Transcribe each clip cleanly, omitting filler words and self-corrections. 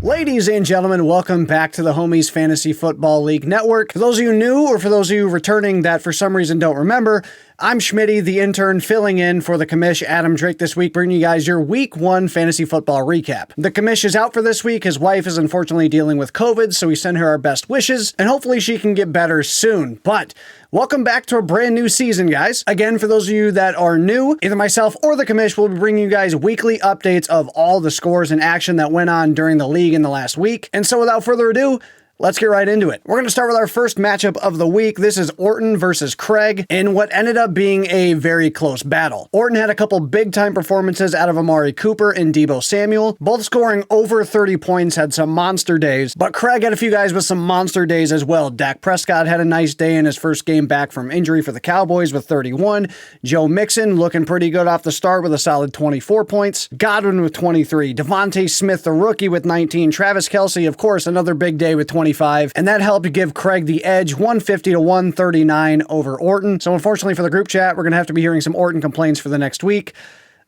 Ladies and gentlemen, welcome back to the Homies Fantasy Football League Network. For those of you new or for those of you returning that for some reason don't remember, I'm Schmitty, the intern, filling in for the commish Adam Drake this week, bringing you guys your Week 1 fantasy football recap. The commish is out for this week. His wife is unfortunately dealing with COVID, so we send her our best wishes, and hopefully she can get better soon. But welcome back to a brand new season, guys. Again, for those of you that are new, either myself or the commish will be bringing you guys weekly updates of all the scores and action that went on during the league in the last week. And so without further ado, let's get right into it. We're going to start with our first matchup of the week. This is Orton versus Craig in what ended up being a very close battle. Orton had a couple big-time performances out of Amari Cooper and Deebo Samuel, both scoring over 30 points, had some monster days, but Craig had a few guys with some monster days as well. Dak Prescott had a nice day in his first game back from injury for the Cowboys with 31. Joe Mixon looking pretty good off the start with a solid 24 points. Godwin with 23. Devontae Smith, the rookie, with 19. Travis Kelce, of course, another big day with 25. And that helped give Craig the edge, 150 to 139 over Orton. So unfortunately for the group chat, we're going to have to be hearing some Orton complaints for the next week.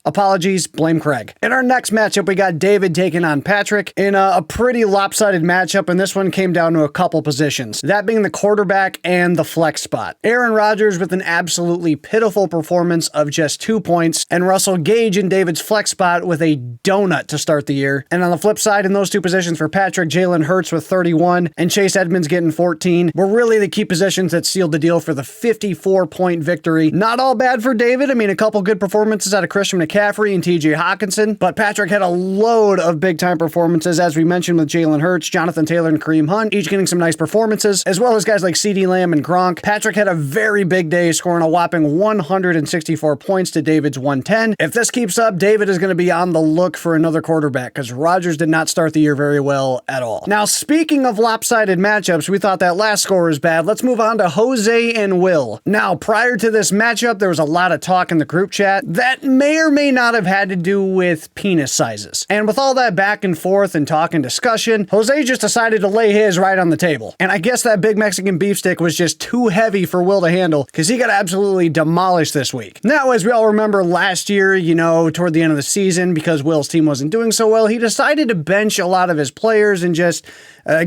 Apologies, blame Craig. In our next matchup, we got David taking on Patrick in a pretty lopsided matchup, and this one came down to a couple positions, that being the quarterback and the flex spot. Aaron Rodgers with an absolutely pitiful performance of just 2 points, and Russell Gage in David's flex spot with a donut to start the year. And on the flip side, in those two positions for Patrick, Jalen Hurts with 31 and Chase Edmonds getting 14 were really the key positions that sealed the deal for the 54-point victory. Not all bad for David. I mean, a couple good performances out of Christian McCaffrey and TJ Hawkinson, but Patrick had a load of big-time performances, as we mentioned, with Jalen Hurts, Jonathan Taylor, and Kareem Hunt, each getting some nice performances, as well as guys like CeeDee Lamb and Gronk. Patrick had a very big day, scoring a whopping 164 points to David's 110. If this keeps up, David is going to be on the look for another quarterback, because Rodgers did not start the year very well at all. Now, speaking of lopsided matchups, we thought that last score was bad. Let's move on to Jose and Will. Now, prior to this matchup, there was a lot of talk in the group chat that may or may not have had to do with penis sizes. And with all that back and forth and talk and discussion, Jose just decided to lay his right on the table. And I guess that big Mexican beef stick was just too heavy for Will to handle, because he got absolutely demolished this week. Now, as we all remember last year, toward the end of the season, because Will's team wasn't doing so well, he decided to bench a lot of his players and just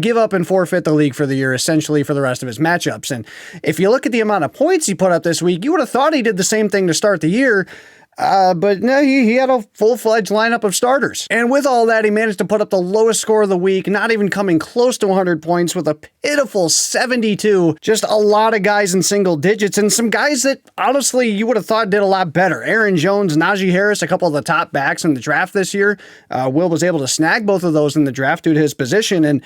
give up and forfeit the league for the year, essentially for the rest of his matchups. And if you look at the amount of points he put up this week, you would have thought he did the same thing to start the year. But no, he had a full-fledged lineup of starters. And with all that, he managed to put up the lowest score of the week, not even coming close to 100 points with a pitiful 72. Just a lot of guys in single digits, and some guys that, honestly, you would have thought did a lot better. Aaron Jones, Najee Harris, a couple of the top backs in the draft this year. Will was able to snag both of those in the draft due to his position, and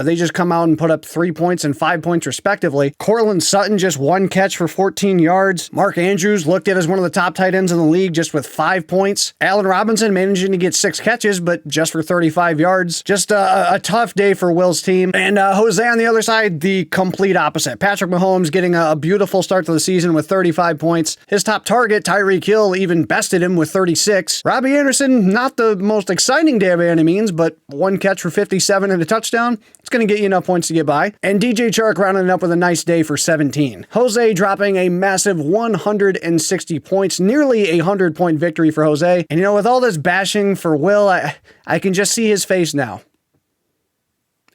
they just come out and put up 3 points and 5 points respectively. Cortland Sutton, just one catch for 14 yards. Mark Andrews looked at as one of the top tight ends in the league, just with 5 points. Allen Robinson managing to get 6 catches, but just for 35 yards. Just a tough day for Will's team. And Jose on the other side, the complete opposite. Patrick Mahomes getting a beautiful start to the season with 35 points. His top target, Tyreek Hill, even bested him with 36. Robbie Anderson, not the most exciting day by any means, but one catch for 57 and a touchdown. It's going to get you enough points to get by. And DJ Chark rounding up with a nice day for 17. Jose dropping a massive 160 points, nearly a 100-point victory for Jose. And with all this bashing for Will, I can just see his face now.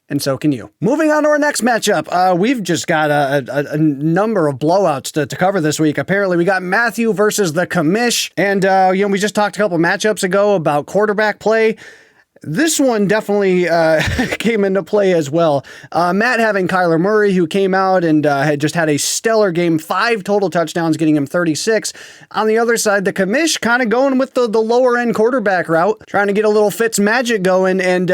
And so can you. Moving on to our next matchup. We've just got a number of blowouts to cover this week. Apparently, we got Matthew versus the commish. And, we just talked a couple matchups ago about quarterback play. This one definitely came into play as well. Matt having Kyler Murray, who came out and had just had a stellar game, 5 total touchdowns, getting him 36. On the other side, the commish kind of going with the lower end quarterback route, trying to get a little Fitz magic going, and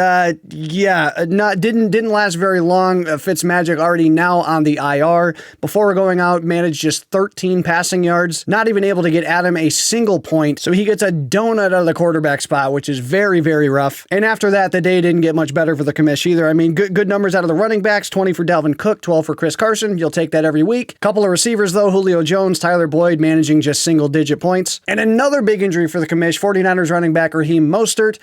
didn't last very long. Fitz magic already now on the IR. Before going out, managed just 13 passing yards, not even able to get Adam a single point. So he gets a donut out of the quarterback spot, which is very, very rough. And after that, the day didn't get much better for the commish either. I mean, good numbers out of the running backs, 20 for Dalvin Cook, 12 for Chris Carson. You'll take that every week. Couple of receivers, though, Julio Jones, Tyler Boyd managing just single-digit points. And another big injury for the commish, 49ers running back Raheem Mostert.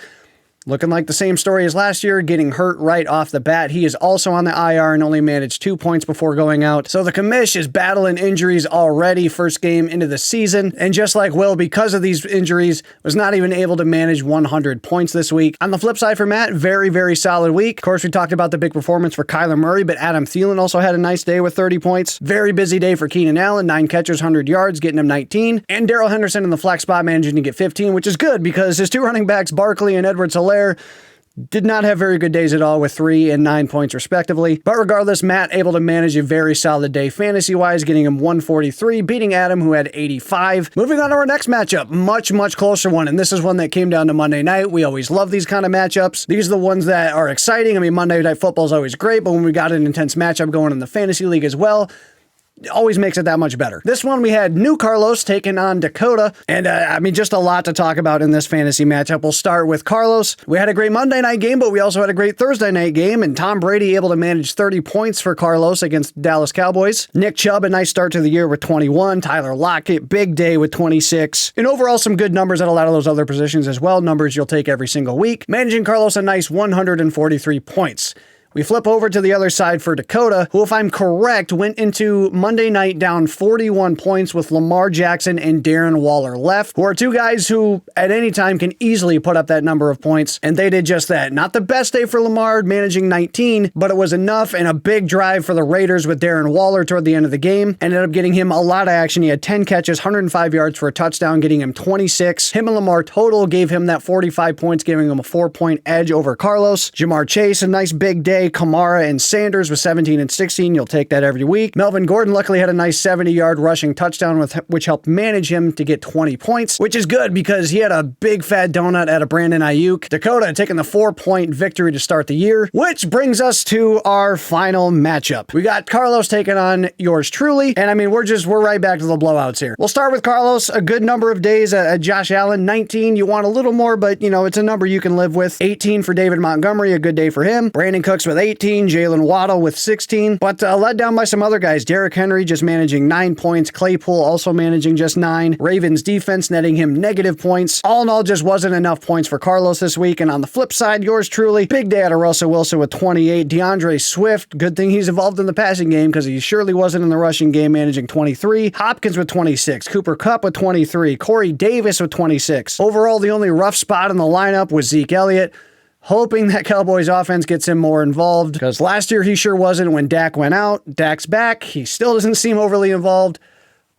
looking like the same story as last year, getting hurt right off the bat. He is also on the IR and only managed 2 points before going out. So the commish is battling injuries already, first game into the season. And just like Will, because of these injuries, was not even able to manage 100 points this week. On the flip side for Matt, very, very solid week. Of course, we talked about the big performance for Kyler Murray, but Adam Thielen also had a nice day with 30 points. Very busy day for Keenan Allen, 9 catches, 100 yards, getting him 19. And Darrell Henderson in the flex spot managing to get 15, which is good because his 2 running backs, Barkley and Edwards-Helaire, did not have very good days at all with 3 and 9 points respectively. But regardless, Matt able to manage a very solid day fantasy-wise, getting him 143, beating Adam, who had 85. Moving on to our next matchup, much, much closer one. And this is one that came down to Monday night. We always love these kind of matchups. These are the ones that are exciting. I mean, Monday Night Football is always great, but when we got an intense matchup going in the fantasy league as well, it always makes it that much better. This one, we had New Carlos taking on Dakota. And I mean, just a lot to talk about in this fantasy matchup. We'll start with Carlos. We had a great Monday night game, but we also had a great Thursday night game. And Tom Brady able to manage 30 points for Carlos against Dallas Cowboys. Nick Chubb, a nice start to the year with 21. Tyler Lockett, big day with 26. And overall, some good numbers at a lot of those other positions as well. Numbers you'll take every single week. Managing Carlos a nice 143 points. We flip over to the other side for Dakota, who, if I'm correct, went into Monday night down 41 points with Lamar Jackson and Darren Waller left, who are 2 guys who at any time can easily put up that number of points, and they did just that. Not the best day for Lamar, managing 19, but it was enough, and a big drive for the Raiders with Darren Waller toward the end of the game. Ended up getting him a lot of action. He had 10 catches, 105 yards for a touchdown, getting him 26. Him and Lamar total gave him that 45 points, giving him a 4-point edge over Carlos. Jamar Chase, a nice big day. Kamara and Sanders with 17 and 16. You'll take that every week. Melvin Gordon luckily had a nice 70-yard rushing touchdown, which helped manage him to get 20 points, which is good because he had a big fat donut out of Brandon Ayuk. Dakota taking the 4-point victory to start the year, which brings us to our final matchup. We got Carlos taking on yours truly, and I mean, we're right back to the blowouts here. We'll start with Carlos, a good number of days at Josh Allen, 19. You want a little more, but you know, it's a number you can live with. 18 for David Montgomery, a good day for him. Brandon Cooks with 18, Jalen Waddle with 16, but led down by some other guys. Derrick Henry just managing 9 points. Claypool also managing just 9. Ravens defense netting him negative points. All in all, just wasn't enough points for Carlos this week. And on the flip side, yours truly, big day out of Russell Wilson with 28. Deandre Swift, good thing he's involved in the passing game because he surely wasn't in the rushing game, managing 23. Hopkins with 26. Cooper Kupp with 23. Corey Davis with 26. Overall, the only rough spot in the lineup was Zeke Elliott. Hoping that Cowboys offense gets him more involved, because last year he sure wasn't when Dak went out. Dak's back. He still doesn't seem overly involved.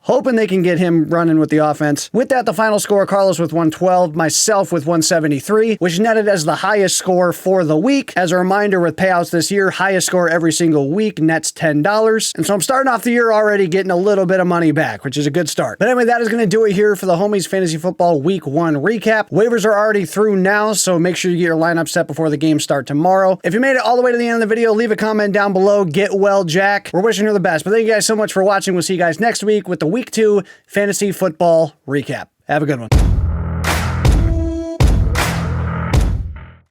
Hoping they can get him running with the offense. With that, the final score, Carlos with 112, myself with 173, which netted as the highest score for the week. As a reminder, with payouts this year, highest score every single week nets $10. And so I'm starting off the year already getting a little bit of money back, which is a good start. But anyway, that is going to do it here for the Homies Fantasy Football Week 1 recap. Waivers are already through now, so make sure you get your lineup set before the games start tomorrow. If you made it all the way to the end of the video, leave a comment down below. Get well, Jack. We're wishing you the best. But thank you guys so much for watching. We'll see you guys next week with the Week 2 Fantasy Football Recap. Have a good one.